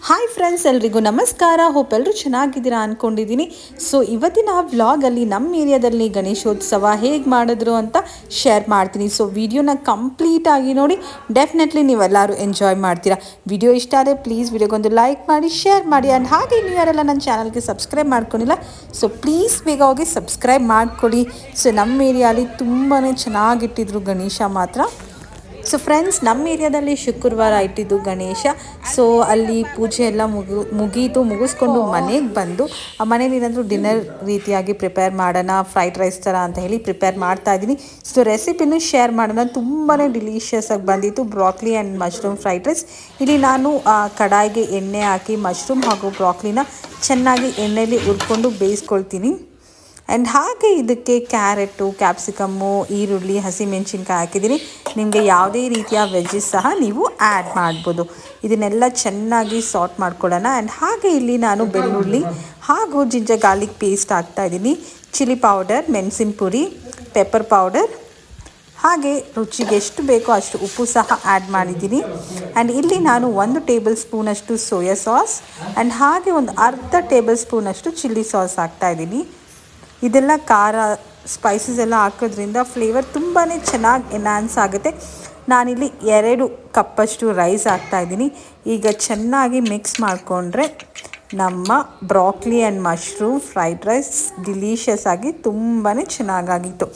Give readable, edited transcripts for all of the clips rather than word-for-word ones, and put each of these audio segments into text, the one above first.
Hi friends, ಎಲ್ರಿಗೂ ನಮಸ್ಕಾರ. Hope ಎಲ್ಲರೂ ಚೆನ್ನಾಗಿದ್ದೀರಾ ಅಂದ್ಕೊಂಡಿದ್ದೀನಿ. ಸೊ ಇವತ್ತಿನ ವ್ಲಾಗಲ್ಲಿ ನಮ್ಮ ಏರಿಯಾದಲ್ಲಿ ಗಣೇಶೋತ್ಸವ ಹೇಗೆ ಮಾಡಿದ್ರು ಅಂತ ಶೇರ್ ಮಾಡ್ತೀನಿ. ಸೊ ವಿಡಿಯೋನ ಕಂಪ್ಲೀಟಾಗಿ ನೋಡಿ, ಡೆಫಿನೆಟ್ಲಿ ನೀವೆಲ್ಲರೂ ಎಂಜಾಯ್ ಮಾಡ್ತೀರಾ. ವಿಡಿಯೋ ಇಷ್ಟ ಆದರೆ ಪ್ಲೀಸ್ ವಿಡಿಯೋಗೊಂದು ಲೈಕ್ ಮಾಡಿ, ಶೇರ್ ಮಾಡಿ. ಆ್ಯಂಡ್ ಹಾಗೆ ನೀವು ಯಾರೆಲ್ಲ ನನ್ನ ಚಾನಲ್ಗೆ ಸಬ್ಸ್ಕ್ರೈಬ್ ಮಾಡ್ಕೊಂಡಿಲ್ಲ, ಸೊ ಪ್ಲೀಸ್ ಬೇಗ ಹೋಗಿ ಸಬ್ಸ್ಕ್ರೈಬ್ ಮಾಡ್ಕೊಳ್ಳಿ. ಸೊ ನಮ್ಮ ಏರಿಯಾಲಿ ತುಂಬಾ ಚೆನ್ನಾಗಿಟ್ಟಿದ್ರು ಗಣೇಶ ಮಾತ್ರ. ಸೊ ಫ್ರೆಂಡ್ಸ್, ನಮ್ಮ ಏರಿಯಾದಲ್ಲಿ ಶುಕ್ರವಾರ ಇಟ್ಟಿದ್ದು ಗಣೇಶ. ಸೊ ಅಲ್ಲಿ ಪೂಜೆ ಎಲ್ಲ ಮುಗಿಸ್ಕೊಂಡು ಮನೆಗೆ ಬಂದು ಮನೇಲಿ ಏನಾದರೂ ಡಿನ್ನರ್ ರೀತಿಯಾಗಿ ಪ್ರಿಪೇರ್ ಮಾಡೋಣ, ಫ್ರೈಡ್ ರೈಸ್ ಥರ ಅಂತ ಹೇಳಿ ಪ್ರಿಪೇರ್ ಮಾಡ್ತಾಯಿದ್ದೀನಿ. ಸೊ ರೆಸಿಪಿನೂ ಶೇರ್ ಮಾಡೋಣ. ತುಂಬಾ ಡಿಲಿಷಿಯಸ್ ಆಗಿ ಬಂದಿತ್ತು broccoli and mushroom fried rice. ಇಲ್ಲಿ ನಾನು ಕಡಾಯಿಗೆ ಎಣ್ಣೆ ಹಾಕಿ ಮಶ್ರೂಮ್ ಹಾಗೂ ಬ್ರಾಕ್ಲಿನ ಚೆನ್ನಾಗಿ ಎಣ್ಣೆಯಲ್ಲಿ ಹುರ್ಕೊಂಡು ಬೇಯಿಸ್ಕೊಳ್ತೀನಿ. ಆ್ಯಂಡ್ ಹಾಗೆ ಇದಕ್ಕೆ ಕ್ಯಾರೆಟು, ಕ್ಯಾಪ್ಸಿಕಮ್ಮು, ಈರುಳ್ಳಿ, ಹಸಿಮೆಣಸಿನ್ಕಾಯಿ ಹಾಕಿದ್ದೀನಿ. ನಿಮಗೆ ಯಾವುದೇ ರೀತಿಯ ವೆಜ್ಜಸ್ ಸಹ ನೀವು ಆ್ಯಡ್ ಮಾಡ್ಬೋದು. ಇದನ್ನೆಲ್ಲ ಚೆನ್ನಾಗಿ ಸಾಟ್ ಮಾಡ್ಕೊಳ್ಳೋಣ. ಆ್ಯಂಡ್ ಹಾಗೆ ಇಲ್ಲಿ ನಾನು ಬೆಳ್ಳುಳ್ಳಿ ಹಾಗೂ ಜಿಂಜರ್ ಗಾರ್ಲಿಕ್ ಪೇಸ್ಟ್ ಹಾಕ್ತಾಯಿದ್ದೀನಿ. ಚಿಲ್ಲಿ ಪೌಡರ್, ಮೆಣಸಿನ ಪುಡಿ, ಪೆಪ್ಪರ್ ಪೌಡರ್, ಹಾಗೆ ರುಚಿಗೆ ಎಷ್ಟು ಬೇಕೋ ಅಷ್ಟು ಉಪ್ಪು ಸಹ ಆ್ಯಡ್ ಮಾಡಿದ್ದೀನಿ. ಆ್ಯಂಡ್ ಇಲ್ಲಿ ನಾನು 1 ಟೇಬಲ್ ಸ್ಪೂನಷ್ಟು ಸೋಯಾ ಸಾಸ್ ಆ್ಯಂಡ್ ಹಾಗೆ ಒಂದು ಅರ್ಧ ಟೇಬಲ್ ಸ್ಪೂನಷ್ಟು ಚಿಲ್ಲಿ ಸಾಸ್ ಹಾಕ್ತಾಯಿದ್ದೀನಿ. ಇದೆಲ್ಲ ಖಾರ ಸ್ಪೈಸಸ್ ಎಲ್ಲ ಹಾಕೋದ್ರಿಂದ ಫ್ಲೇವರ್ ತುಂಬಾ ಚೆನ್ನಾಗಿ ಎನ್ಹಾನ್ಸ್ ಆಗುತ್ತೆ. ನಾನಿಲ್ಲಿ 2 ಕಪ್ಪಷ್ಟು ರೈಸ್ ಹಾಕ್ತಾಯಿದ್ದೀನಿ. ಈಗ ಚೆನ್ನಾಗಿ ಮಿಕ್ಸ್ ಮಾಡಿಕೊಂಡ್ರೆ ನಮ್ಮ broccoli and mushroom fried rice delicious ಆಗಿ ತುಂಬಾ ಚೆನ್ನಾಗಾಗಿತ್ತು.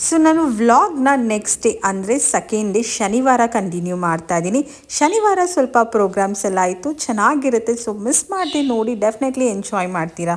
ಸೊ ನಾನು ವ್ಲಾಗ್ನ ನೆಕ್ಸ್ಟ್ ಡೇ ಅಂದರೆ ಸೆಕೆಂಡ್ ಡೇ ಶನಿವಾರ ಕಂಟಿನ್ಯೂ ಮಾಡ್ತಾಯಿದ್ದೀನಿ. ಶನಿವಾರ ಸ್ವಲ್ಪ ಪ್ರೋಗ್ರಾಮ್ಸ್ ಎಲ್ಲ ಆಯಿತು, ಚೆನ್ನಾಗಿರುತ್ತೆ. ಸೊ ಮಿಸ್ ಮಾಡದೆ ನೋಡಿ, ಡೆಫಿನೆಟ್ಲಿ ಎಂಜಾಯ್ ಮಾಡ್ತೀರಾ.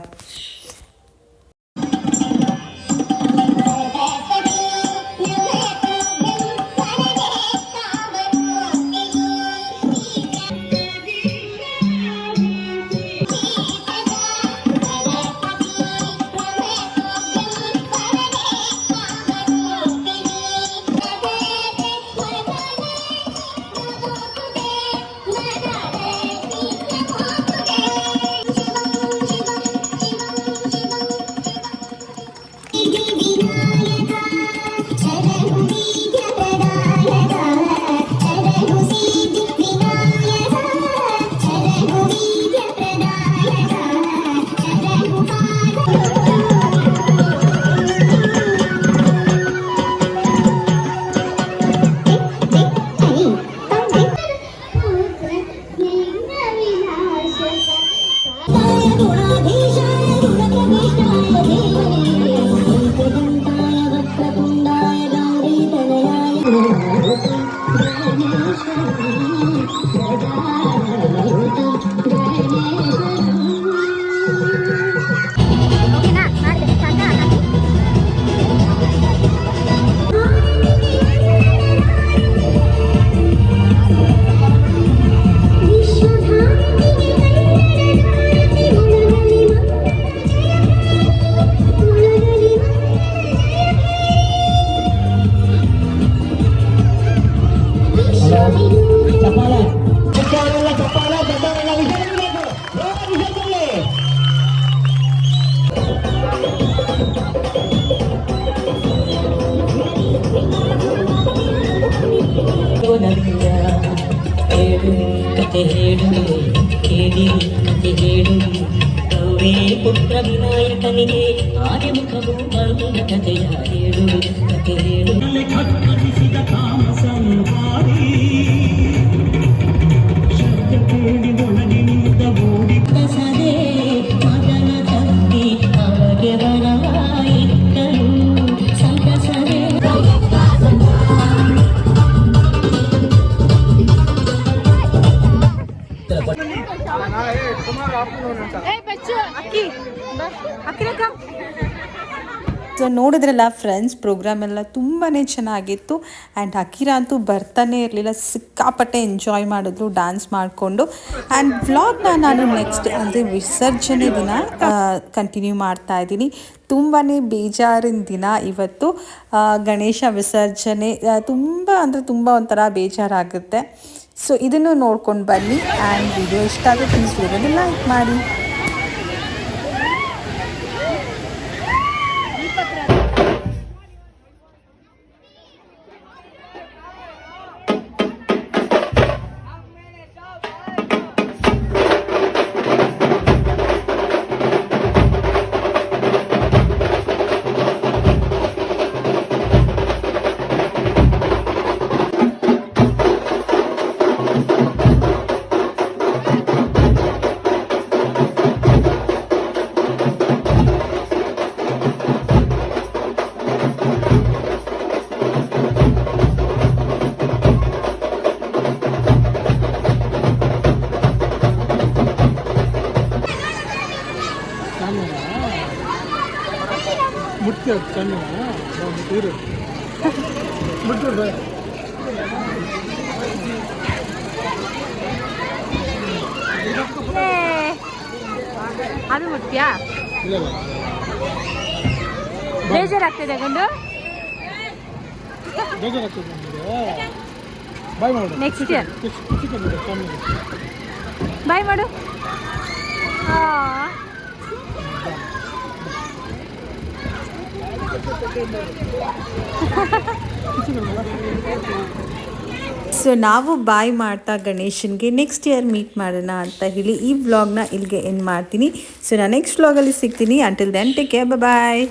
ಪುತ್ರ ವಿನಾಯಕನಿಗೆ ಆರ್ಯ ಮುಖವು ಬಂದ ಕಥೆಯ ಹೇಳು ಕಥೆ ಹೇಳು ಖಡ್ಗರಿಸಿದ ಕಾಮ ಸಂಹಾರಿ ಶಬ್ದ ಕೇಳಿದೊಳಗೆ ನಿಂತ ಓಡಿ ಬಸದೆ ಮಗನ ತಪ್ಪಿ ಅವಗೆ ಬರವಾಯಿತ್ತರು ಸಂತಸದೆ. ಸೊ ನೋಡಿದ್ರಲ್ಲ ಫ್ರೆಂಡ್ಸ್, ಪ್ರೋಗ್ರಾಮ್ ಎಲ್ಲ ತುಂಬಾ ಚೆನ್ನಾಗಿತ್ತು. ಆ್ಯಂಡ್ ಅಕಿರಾ ಅಂತೂ ಬರ್ತಾನೆ ಇರಲಿಲ್ಲ, ಸಿಕ್ಕಾಪಟ್ಟೆ ಎಂಜಾಯ್ ಮಾಡಿದ್ರು ಡ್ಯಾನ್ಸ್ ಮಾಡಿಕೊಂಡು. ಆ್ಯಂಡ್ ವ್ಲಾಗ್ನ ನಾನು ನೆಕ್ಸ್ಟ್ ಅಂದರೆ ವಿಸರ್ಜನೆ ದಿನ ಕಂಟಿನ್ಯೂ ಮಾಡ್ತಾಯಿದ್ದೀನಿ. ತುಂಬಾ ಬೇಜಾರಿನ ದಿನ ಇವತ್ತು. ಗಣೇಶ ವಿಸರ್ಜನೆ ತುಂಬ ಅಂದರೆ ತುಂಬ ಒಂಥರ ಬೇಜಾರಾಗುತ್ತೆ. ಸೊ ಇದನ್ನು ನೋಡ್ಕೊಂಡು ಬನ್ನಿ. ಆ್ಯಂಡ್ ವಿಡಿಯೋ ಇಷ್ಟ ಆದರೆ ಪ್ಲೀಸ್ ವಿಡಿಯೋನ ಲೈಕ್ ಮಾಡಿ. ಜಾಸ್ತಿ ಆಯ್ತು ಸಣ್ಣ ತೀರು ಬಿಟ್ಬಿಡ್ರೆ ಅದು ಮುಟ್ಟ್ಯಾ ಇಲ್ಲ ಬೇಜಾರಾಗ್ತದೆ ಗಂಡು ಬೇಜಾರಾಗ್ತದೆ ನನಗೆ ಬಾಯ್ ಮಾಡು ನೆಕ್ಸ್ಟ್ ಇಯರ್ ಚಿಕನ್ ಸಣ್ಣ ಬಾಯ್ ಮಾಡು ಸೊ ನಾವು ಬಾಯ್ ಮಾಡ್ತಾ ಗಣೇಶನ್ಗೆ ನೆಕ್ಸ್ಟ್ ಇಯರ್ ಮೀಟ್ ಮಾಡೋಣ ಅಂತ ಹೇಳಿ ಈ ವ್ಲಾಗ್ನ ಇಲ್ಲಿಗೆ ಎಂಡ್ ಮಾಡ್ತೀನಿ. ಸೊ ನಾನು ನೆಕ್ಸ್ಟ್ ವ್ಲಾಗಲ್ಲಿ ಸಿಗ್ತೀನಿ. ಅಂಟಿಲ್ ದೆನ್ ಟೇಕ್ ಕೇರ್, ಬಾಯ್.